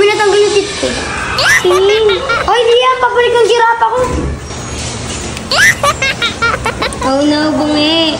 Uy, natanggal yung tit ko. Tingin. Ay, di yan. Papalik ng sirapa ko. Oh no, bungi.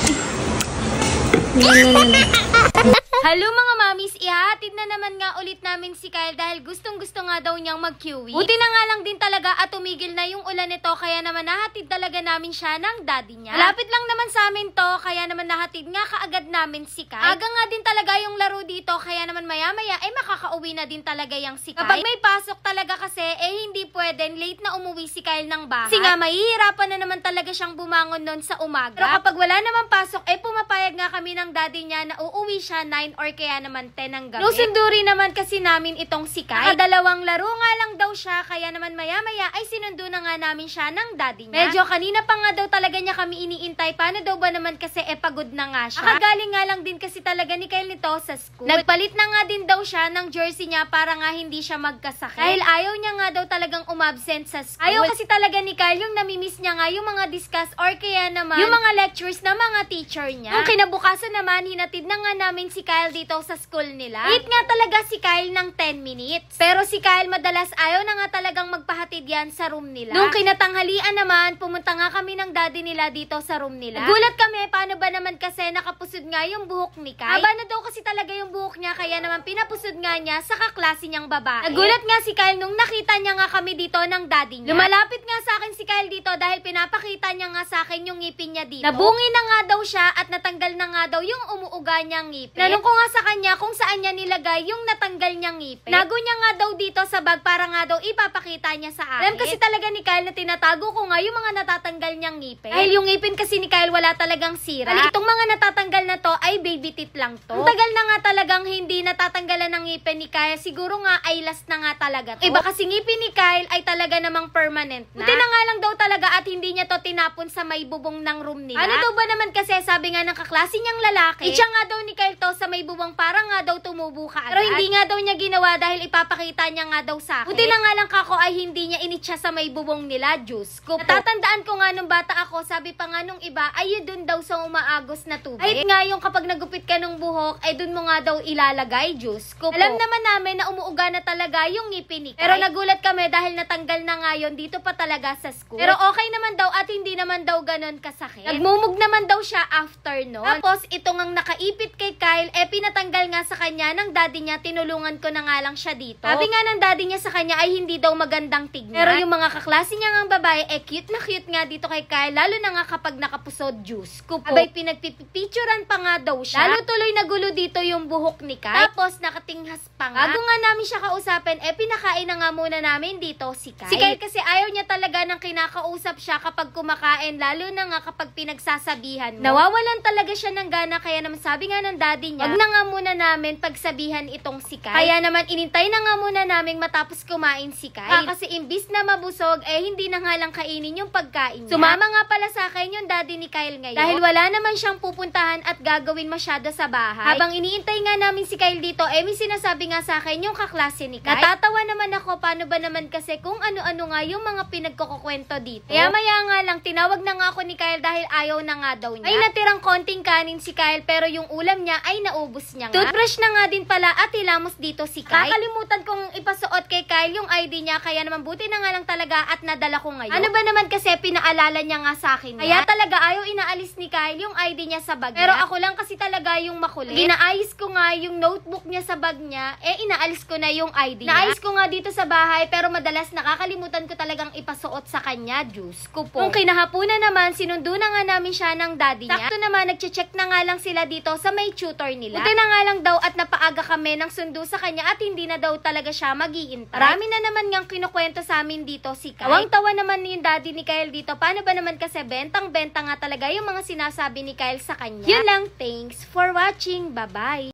Hello mga mamis, ihahatid na naman nga ulit namin si Kyle dahil gustong-gusto nga daw niyang mag-QE. Buti na nga lang din talaga at tumigil na yung ulan nito kaya naman nahatid talaga namin siya ng daddy niya. Malapit lang naman sa amin to kaya naman nahatid nga kaagad namin si Kyle. Aga nga din talaga yung laro dito kaya naman maya-maya ay makakauwi na din talaga yung si Kyle. Kapag may pasok talaga kasi hindi pwedeng late na umuwi si Kyle ng bahay. Kasi nga mahihirapan na naman talaga siyang bumangon nun sa umaga. Pero kapag wala naman pasok pumapayag nga kami ng daddy niya na uuwi siya 9 or kaya naman 10 ng gabi. Nusunduri naman kasi namin itong si Kyle. Nakadalawang laro nga lang daw siya, kaya naman maya-maya ay sinundo na nga namin siya ng daddy niya. Medyo kanina pa nga daw talaga niya kami iniintay. Paano daw ba naman kasi pagod na nga siya. Akagaling nga lang din kasi talaga ni Kyle nito sa school. Nagpalit na nga din daw siya ng jersey niya para nga hindi siya magkasakit. Dahil ayaw niya nga daw talagang umabsent sa school. Ayaw kasi talaga ni Kyle yung namimiss niya nga yung mga discuss or kaya naman yung mga lectures na mga teacher niya. Yung kinabukasan naman, hinatid na nga namin si Kyle dito sa school nila. Late nga talaga si Kyle ng 10 minutes. Pero si Kyle madalas ayaw na nga talagang magpahatid yan sa room nila. Nung kinatanghalian naman, pumunta nga kami ng daddy nila dito sa room nila. Nagulat kami, paano ba naman kasi nakapusod nga yung buhok ni Kyle? Haba na daw kasi talaga yung buhok niya, kaya naman pinapusod nga niya sa kaklase niyang babae. Nagulat nga si Kyle nung nakita niya nga kami dito ng daddy niya. Lumalapit nga sa akin si Kyle dito dahil pinapakita niya nga sa akin yung ngipin niya dito. Nabungi na nga daw siya at natanggal na nga daw yung umuuga niyang ngipin. Tanong ko nga sa kanya kung saan niya nilagay yung natanggal niyang ngipin. Nago niya nga daw dito sa bag para nga daw ipapakita niya sa akin. Alam kasi talaga ni Kyle na tinatago ko nga yung mga natatanggal niyang ngipin. Dahil yung ngipin kasi ni Kyle wala talagang sira. Dahil itong mga natatanggal na to ay baby teeth lang to. Ang tagal na nga talagang hindi natatanggalan ng ngipin ni Kyle. Siguro nga ay last na nga talaga to. Iba kasi ngipin ni Kyle ay talaga namang permanent na. Buti na nga lang daw talaga at hindi niya to tinapon sa may bubong ng room nila. Ano daw ba naman kasi sabi nga ng kaklase niyang lalaki, itcha nga daw ni Kyle to sa may bubong para nga daw tumubo ka agad. Pero hindi nga daw niya ginawa dahil ipapakita niya nga daw sa akin. Buti na nga lang kako ay hindi niya initcha sa may bubong nila, Diyos ko po. Natatandaan ko nga nung bata ako, sabi pa nga nung iba, ay yun dun daw sa umaagos na tubig. Ay nga yung kapag nagupit ka ng buhok, ay dun mo nga daw ilalagay, Diyos ko po. Alam naman namin na umuuga na talaga yung ngipin ni Kyle. Pero nagulat kami dahil natanggal na nga yun dito pa talaga sa school. Pero okay naman daw at hindi naman daw ganun kasakit. Nagmumug naman daw siya after nun. Tapos itong ang nakaipit kay Kyle, pinatanggal nga sa kanya ng daddy niya, tinulungan ko na nga lang siya dito. Sabi nga ng daddy niya sa kanya ay hindi daw magandang tignan. Pero yung mga kaklase niya ng babae, cute na cute nga dito kay Kyle, lalo na nga kapag nakapusod, Diyos ko po. Abay, pinagpipicturan pa nga daw siya. Lalo tuloy nagulo dito yung buhok ni Kyle. Tapos nakatinghas pa nga. Bago nga namin siya kausapin, pinakain na nga muna namin dito si Kyle. Si Kyle kasi ayaw niya talaga ng kinakausap siya kapag kumakain, lalo na nga kapag pinagsasabihan mo. Nawawalan talaga siya ng gana, kaya naman sabi nga ng daddy niya, wag na nga muna namin pagsabihan itong si Kyle. Kaya naman inintay na nga muna namin matapos kumain si Kyle. Kasi imbis na mabusog, hindi na nga lang kainin yung pagkain niya. Sumama nga pala sa akin yung daddy ni Kyle ngayon. Dahil wala naman siyang pupuntahan at gagawin masyado sa bahay. Habang iniintay nga namin si Kyle dito, may sinasabi nga sa akin yung kaklase ni Kyle. Natatawa naman ako, paano ba naman kasi kung ano-ano nga yung mga pinagkukwento dito. Kaya maya nga lang, tinawag na nga ako ni Kyle dahil ayaw na nga daw niya. Ay natirang konting kanin si Kyle pero yung ulam niya ay naubos niya nga. Toothbrush na nga din pala at hilamos dito si Kyle. Kakalimutan kong ipasuot kay Kyle yung ID niya, kaya naman buti na nga lang talaga at nadala ko ngayon. Ano ba naman kasi pinaalala niya nga sa akin. Kaya talaga ayaw inaalis ni Kyle yung ID niya sa bag niya. Pero ako lang kasi talaga yung makulit. Ginaayos ko nga yung notebook niya sa bag niya, inaalis ko na yung ID niya. Naayos ko nga dito sa bahay pero madalas nakakalimutan ko talagang ipasuot sa kanya, Diyos ko po. Nung kinahapunan naman, sinundo na nga namin siya ng daddy niya. Sakto naman, nagche-check na nga lang sila dito sa may tutor nila. Buti na nga lang daw at napaaga kami ng sundo sa kanya at hindi na daw talaga siya mag-iintay. Marami na naman ngang kinukwento sa amin dito si Kyle. Tawang-tawa naman yung daddy ni Kyle dito. Paano ba naman kasi bentang-benta nga talaga yung mga sinasabi ni Kyle sa kanya. Yun lang, thanks for watching. Bye-bye!